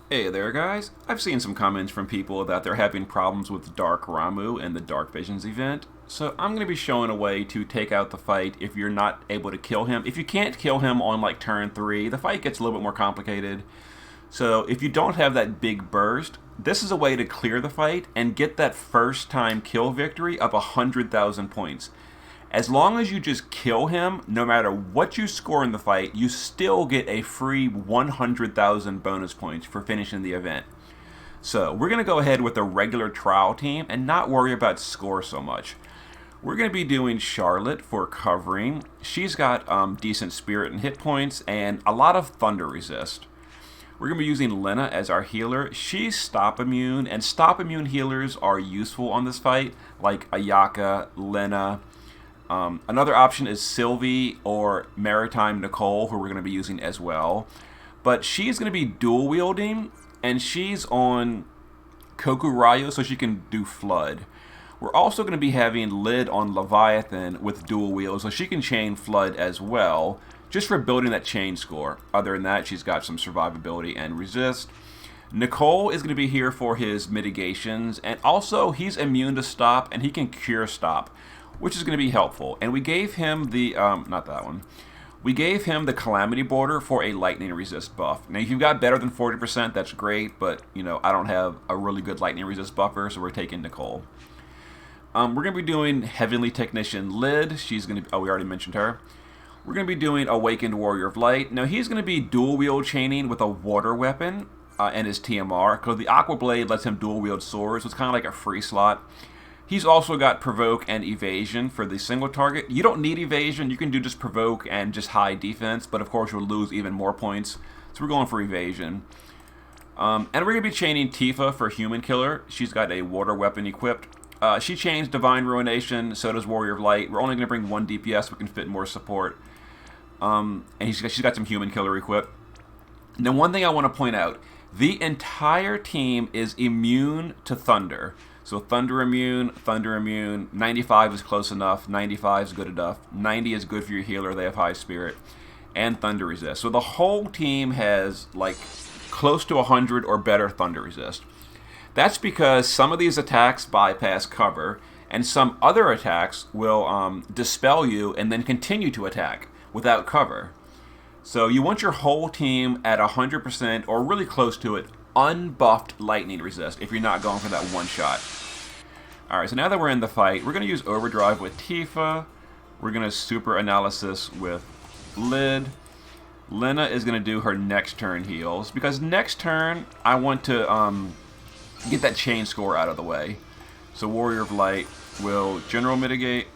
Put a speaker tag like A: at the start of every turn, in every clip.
A: Hey there, guys. I've seen some comments from people that they're having problems with Dark Ramuh in the Dark Visions event. So I'm going to be showing a way to take out the fight if you're not able to kill him. If you can't kill him on like turn 3, the fight gets a little bit more complicated. So if you don't have that big burst, this is a way to clear the fight and get that first time kill victory of 100,000 points. As long as you just kill him, no matter what you score in the fight, you still get a free 100,000 bonus points for finishing the event. So we're going to go ahead with a regular trial team and not worry about score so much. We're going to be doing Charlotte for covering. She's got decent spirit and hit points and a lot of thunder resist. We're going to be using Lena as our healer. She's stop immune, and stop immune healers are useful on this fight, like Ayaka, Lena. Another option is Sylvie or Maritime Nicole, who we're going to be using as well. But she's going to be dual wielding, and she's on Kokurayo, so she can do Flood. We're also going to be having Lid on Leviathan with dual wield, so she can chain Flood as well, just for building that chain score. Other than that, she's got some survivability and resist. Nicole is going to be here for his mitigations, and also he's immune to stop, and he can cure stop, which is going to be helpful. And we gave him the, not that one. We gave him the Calamity Border for a lightning resist buff. Now, if you've got better than 40%, that's great, but, I don't have a really good lightning resist buffer, so we're taking Nicole. We're going to be doing Heavenly Technician Lid. She's going to, we already mentioned her. We're going to be doing Awakened Warrior of Light. Now, he's going to be dual wield chaining with a water weapon and his TMR, because the Aqua Blade lets him dual wield swords, so it's kind of like a free slot. He's also got Provoke and Evasion for the single target. You don't need Evasion. You can do just Provoke and just high defense, but of course you'll lose even more points. So we're going for Evasion. And we're going to be chaining Tifa for Human Killer. She's got a water weapon equipped. She chains Divine Ruination, so does Warrior of Light. We're only going to bring 1 DPS, we can fit more support. And she's got some Human Killer equipped. Now, one thing I want to point out, the entire team is immune to Thunder. So Thunder immune, 95 is close enough, 95 is good enough, 90 is good for your healer, they have high spirit, and Thunder resist. So the whole team has like close to 100 or better Thunder resist. That's because some of these attacks bypass cover, and some other attacks will dispel you and then continue to attack without cover. So you want your whole team at 100% or really close to it, unbuffed lightning resist if you're not going for that one shot. Alright, so now that we're in the fight, we're going to use Overdrive with Tifa. We're going to Super Analysis with Lid. Lena is going to do her next turn heals, because next turn I want to get that chain score out of the way. So Warrior of Light will General Mitigate.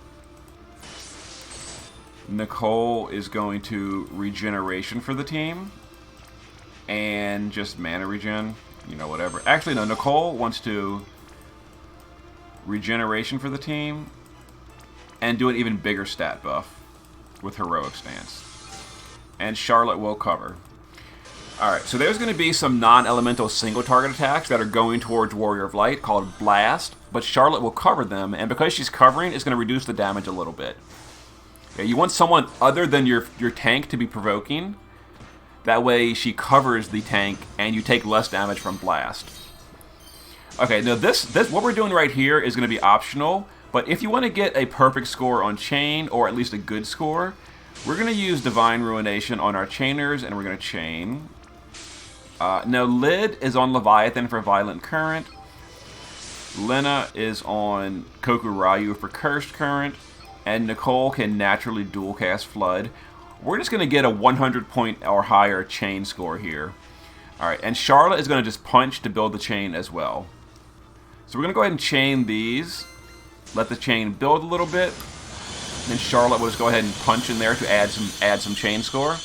A: Nicole is going to Regeneration for the team. And just mana regen, whatever. Actually, no, Nicole wants to Regeneration for the team and do an even bigger stat buff with Heroic Stance. And Charlotte will cover. Alright, so there's going to be some non-elemental single target attacks that are going towards Warrior of Light called Blast, but Charlotte will cover them, and because she's covering, it's going to reduce the damage a little bit. Okay, you want someone other than your tank to be provoking. That way she covers the tank and you take less damage from Blast. Okay, now this what we're doing right here is going to be optional, but if you want to get a perfect score on Chain, or at least a good score, we're going to use Divine Ruination on our Chainers, and we're going to chain. Now Lid is on Leviathan for Violent Current. Lena is on Kokurayu for Cursed Current, and Nicole can naturally dual cast Flood. We're just going to get a 100 point or higher chain score here. Alright, and Charlotte is going to just punch to build the chain as well. So we're going to go ahead and chain these. Let the chain build a little bit. Then Charlotte will just go ahead and punch in there to add some chain score.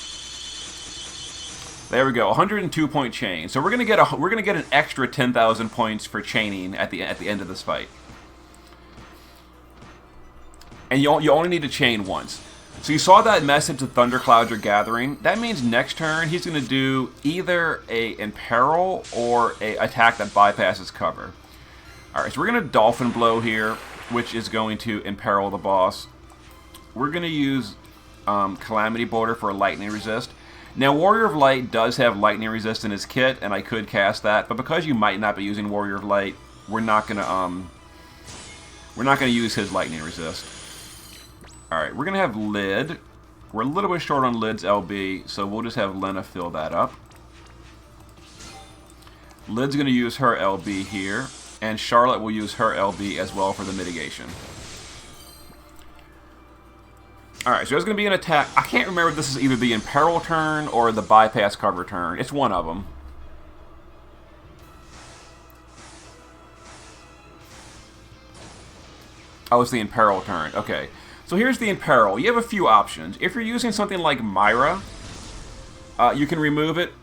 A: There we go, 102 point chain. So we're going to get an extra 10,000 points for chaining at the end of this fight. And you only need to chain once. So you saw that message that thunderclouds are gathering. That means next turn he's going to do either a Imperil or a attack that bypasses cover. Alright, so we're going to Dolphin Blow here, which is going to Imperil the boss. We're going to use Calamity Border for a lightning resist. Now, Warrior of Light does have lightning resist in his kit, and I could cast that, but because you might not be using Warrior of Light, we're not gonna use his lightning resist. All right, we're gonna have Lid. We're a little bit short on Lid's LB, so we'll just have Lena fill that up. Lid's gonna use her LB here, and Charlotte will use her LB as well for the mitigation. Alright, so there's going to be an attack. I can't remember if this is either the Imperil turn or the Bypass Cover turn. It's one of them. Oh, it's the Imperil turn. Okay. So here's the Imperil. You have a few options. If you're using something like Myra, you can remove it,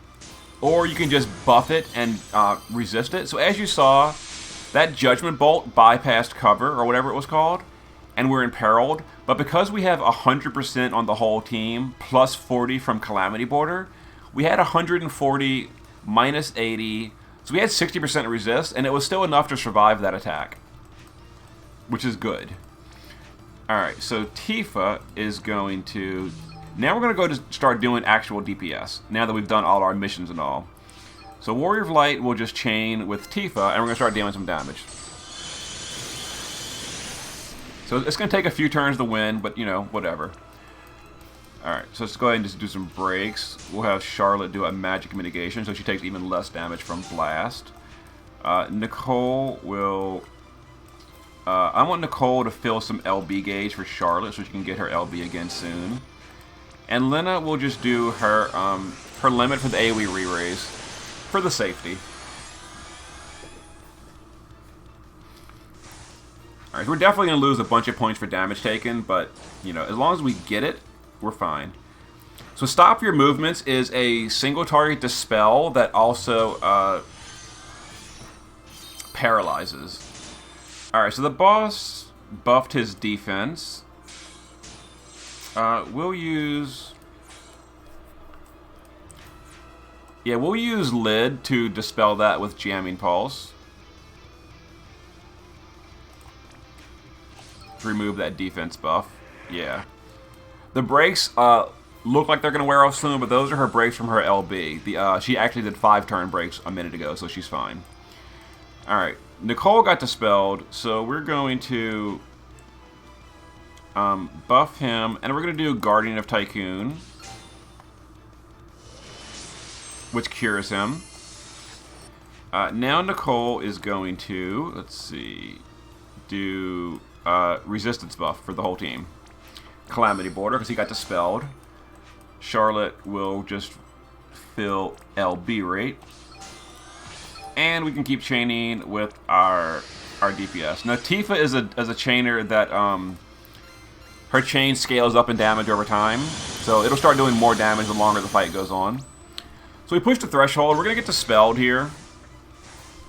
A: or you can just buff it and resist it. So as you saw, that Judgment Bolt bypassed cover, or whatever it was called, and we're imperiled. But because we have 100% on the whole team, plus 40 from Calamity Border, we had 140 minus 80, so we had 60% resist, and it was still enough to survive that attack, which is good. Alright, so Tifa is going to... Now we're going to go to start doing actual DPS, now that we've done all our missions and all. So Warrior of Light will just chain with Tifa, and we're going to start dealing some damage. So it's going to take a few turns to win, but, you know, whatever. Alright, so let's go ahead and just do some breaks. We'll have Charlotte do a magic mitigation, so she takes even less damage from Blast. Nicole will... I want Nicole to fill some LB gauge for Charlotte, so she can get her LB again soon. And Lena will just do her her limit for the AoE re-raise, for the safety. Alright, we're definitely going to lose a bunch of points for damage taken, but, you know, as long as we get it, we're fine. So Stop Your Movements is a single target dispel that also paralyzes. Alright, so the boss buffed his defense. We'll use... Yeah, we'll use Lid to dispel that with Jamming Pulse. Remove that defense buff. Yeah. The breaks look like they're going to wear off soon, but those are her breaks from her LB. She actually did 5 turn breaks a minute ago, so she's fine. Alright. Nicole got dispelled, so we're going to buff him, and we're going to do Guardian of Tycoon, which cures him. Now Nicole is going to, let's see, do... resistance buff for the whole team. Calamity Border, because he got dispelled. Charlotte will just fill LB rate. And we can keep chaining with our DPS. Now Tifa is a chainer that her chain scales up in damage over time. So it'll start doing more damage the longer the fight goes on. So we push the threshold. We're going to get dispelled here.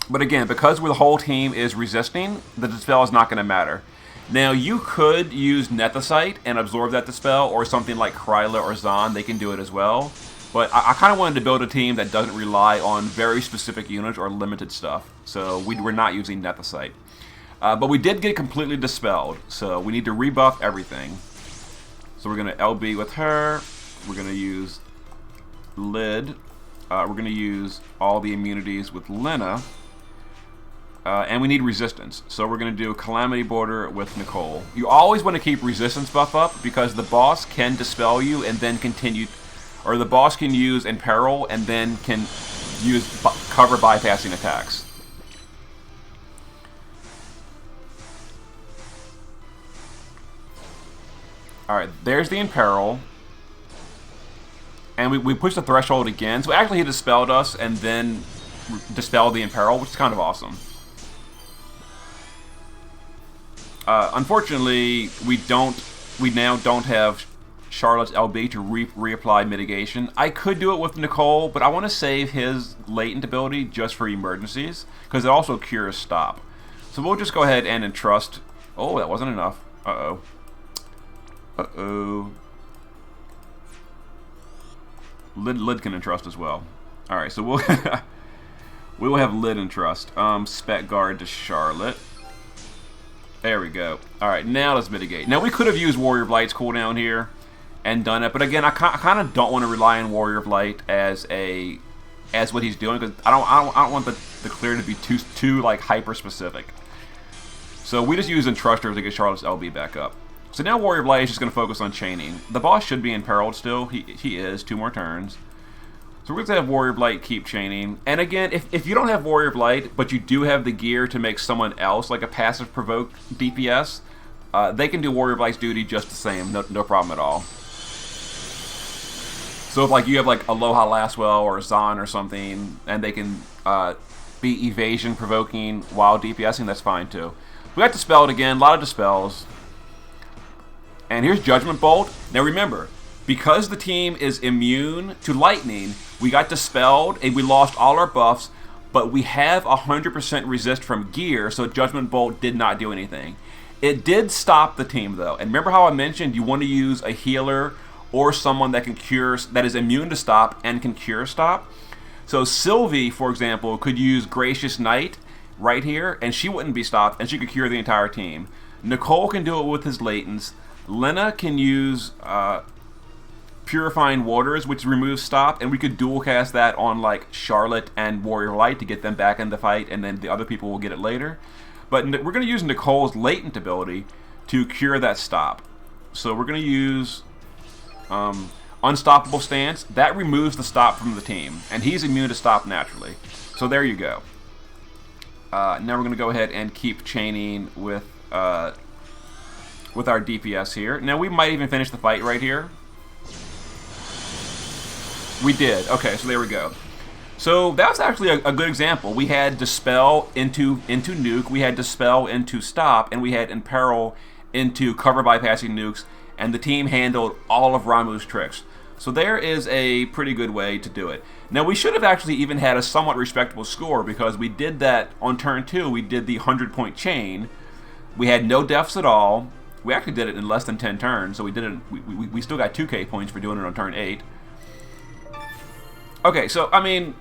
A: But again, because the whole team is resisting, the dispel is not going to matter. Now, you could use Nethicite and absorb that dispel, or something like Kryla or Zahn, they can do it as well. But I kind of wanted to build a team that doesn't rely on very specific units or limited stuff. So we're not using Nethicite. But we did get completely dispelled, so we need to rebuff everything. So we're going to LB with her. We're going to use Lid. We're going to use all the immunities with Lena. And we need resistance, so we're going to do Calamity Border with Nicole. You always want to keep resistance buff up, because the boss can dispel you and then continue, or the boss can use Imperil and then can use cover bypassing attacks. Alright, there's the Imperil. And we pushed the threshold again, so actually he dispelled us and then dispelled the Imperil, which is kind of awesome. Unfortunately, we now don't have Charlotte's LB to reapply mitigation. I could do it with Nicole, but I want to save his latent ability just for emergencies, because it also cures Stop. So we'll just go ahead and entrust... Oh, that wasn't enough. Uh-oh. Uh-oh. Lid can entrust as well. Alright, so we'll... we will have Lid entrust. Spec Guard to Charlotte. There we go. Alright, now let's mitigate. Now we could have used Warrior of Light's cooldown here, and done it. But again, I kind of don't want to rely on Warrior of Light as what he's doing, because I don't want the clear to be too like hyper specific. So we just use Entrusters to get Charlotte's LB back up. So now Warrior of Light is just going to focus on chaining. The boss should be imperiled still. He is. 2 more turns. So we're going to have Warrior of Light keep chaining. And again, if you don't have Warrior of Light, but you do have the gear to make someone else like a passive provoke DPS, they can do Warrior of Light's duty just the same. No problem at all. So if like you have like Aloha Lastwell or Zahn or something, and they can be evasion provoking while DPSing, that's fine too. We got Dispelled again, a lot of Dispels. And here's Judgment Bolt. Now remember, because the team is immune to lightning, we got Dispelled and we lost all our buffs, but we have 100% resist from gear, so Judgment Bolt did not do anything. It did stop the team though. And remember how I mentioned you want to use a healer or someone that can cure, that is immune to stop and can cure stop. So Sylvie, for example, could use Gracious Knight right here, and she wouldn't be stopped, and she could cure the entire team. Nicole can do it with his Latents. Lena can use Purifying Waters, which removes stop, and we could dual cast that on like Charlotte and Warrior Light to get them back in the fight, and then the other people will get it later. But we're going to use Nicole's Latent ability to cure that stop. So we're going to use Unstoppable Stance. That removes the stop from the team, and he's immune to stop naturally. So there you go. Now we're going to go ahead and keep chaining with our DPS here. Now we might even finish the fight right here. We did. Okay, so there we go. So that was actually a good example. We had Dispel into Nuke, we had Dispel into Stop, and we had Imperil into cover bypassing nukes, and the team handled all of Ramuh's tricks. So there is a pretty good way to do it. Now we should have actually even had a somewhat respectable score, because we did that on turn 2. We did the 100-point chain. We had no deaths at all. We actually did it in less than 10 turns, so we did it. We still got 2k points for doing it on turn 8. Okay, so I mean,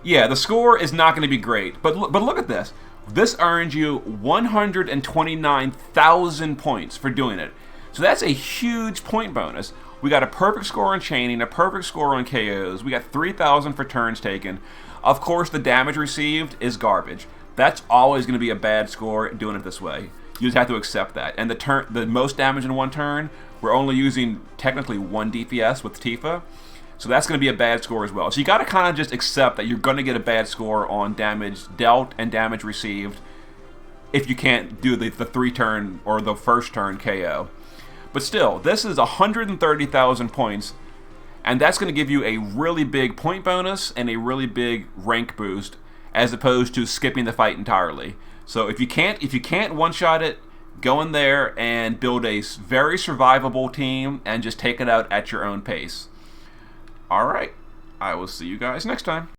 A: yeah, the score is not going to be great, but look at this. This earned you 129,000 points for doing it. So that's a huge point bonus. We got a perfect score on chaining, a perfect score on KOs. We got 3,000 for turns taken. Of course, the damage received is garbage. That's always going to be a bad score doing it this way. You just have to accept that. And the most damage in one turn, we're only using technically 1 DPS with Tifa. So that's going to be a bad score as well. So you got to kind of just accept that you're going to get a bad score on damage dealt and damage received if you can't do the 3-turn or the first turn KO. But still, this is 130,000 points, and that's going to give you a really big point bonus and a really big rank boost, as opposed to skipping the fight entirely. So if you can't one-shot it, go in there and build a very survivable team and just take it out at your own pace. All right, I will see you guys next time.